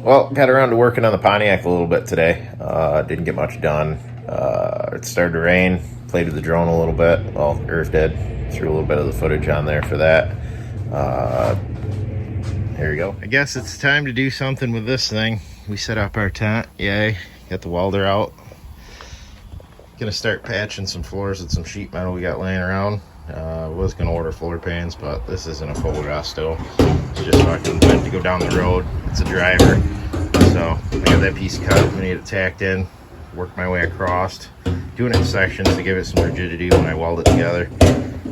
Well, got around to working on the Pontiac a little bit today. Didn't get much done. It started to rain. Played with the drone a little bit. Well, Earth did. Threw a little bit of the footage on there for that. Here we go. I guess it's time to do something with this thing. We set up our tent. Yay. Got the welder out. Gonna start patching some floors with some sheet metal we got laying around. Was gonna order floor pans, but this isn't a full rest still. It's just fucking meant to go down the road. It's a driver. So I got that piece cut. I'm gonna get it tacked in, work my way across, doing it in sections to give it some rigidity when I weld it together.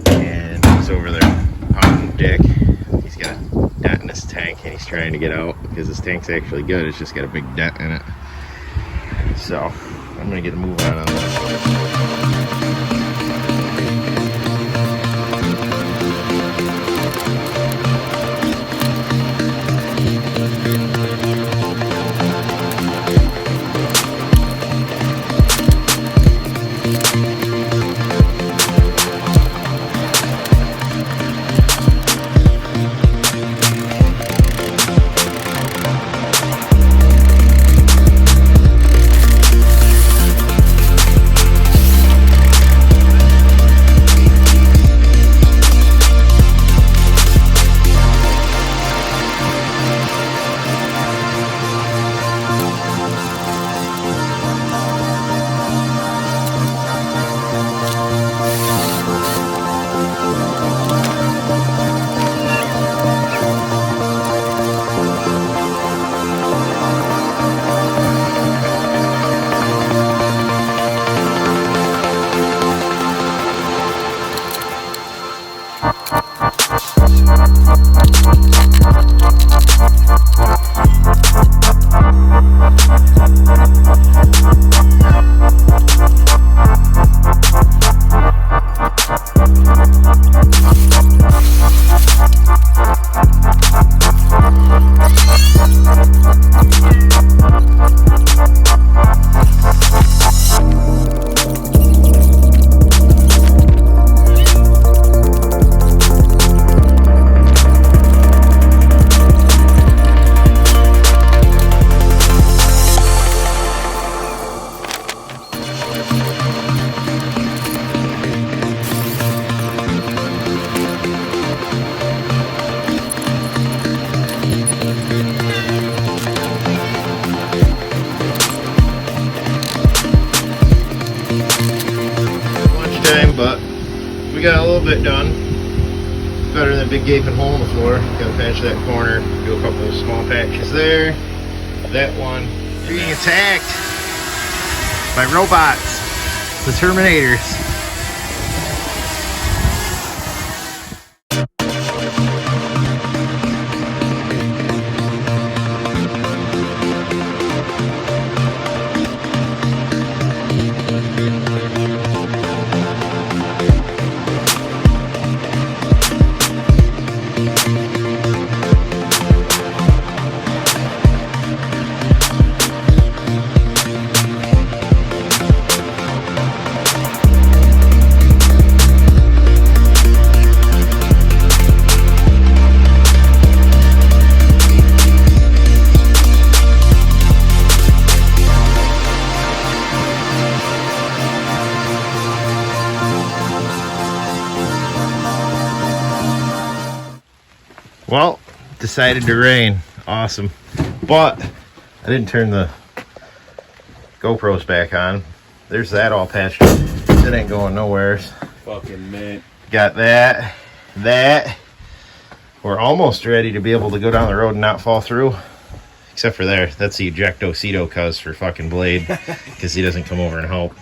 And he's over there pounding dick. He's got a dent in his tank and he's trying to get out because his tank's actually good. It's just got a big dent in it. So I'm gonna get a move on this. But we got a little bit done. Better than a big gaping hole in the floor. Gotta patch that corner, do a couple of small patches there. That one being attacked by robots, the Terminators. Well, decided to rain. Awesome. But I didn't turn the GoPros back on. There's that all patched up. It ain't going nowhere. Fucking man. Got that. We're almost ready to be able to go down the road and not fall through. Except for there. That's the ejecto-ceto cuz for fucking Blade. Because he doesn't come over and help.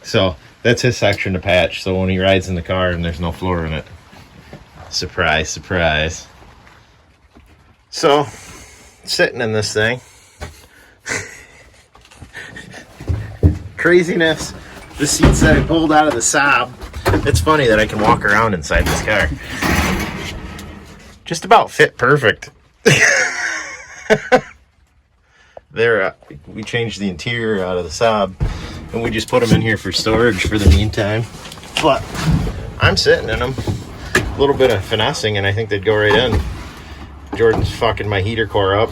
So that's his section to patch. So when he rides in the car and there's no floor in it. Surprise, surprise. So, sitting in this thing. Craziness. The seats that I pulled out of the Saab. It's funny that I can walk around inside this car. Just about fit perfect. We changed the interior out of the Saab. And we just put them in here for storage for the meantime. But I'm sitting in them. A little bit of finessing and I think they'd go right in. Jordan's fucking my heater core up.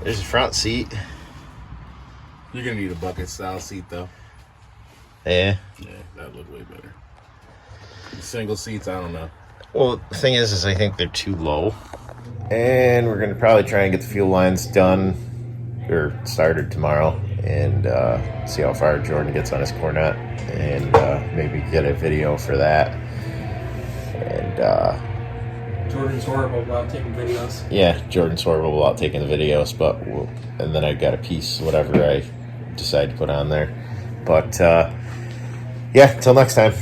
There's the front seat. You're gonna need a bucket style seat though. Yeah. Yeah, that'd look way better. Single seats, I don't know. Well, the thing is I think they're too low. And we're gonna probably try and get the fuel lines done or started tomorrow, and see how far Jordan gets on his Cornet, and maybe get a video for that. And Jordan's horrible about taking videos. yeah, Jordan's horrible about taking the videos, but and then I got a piece, whatever I decide to put on there. But yeah, till next time.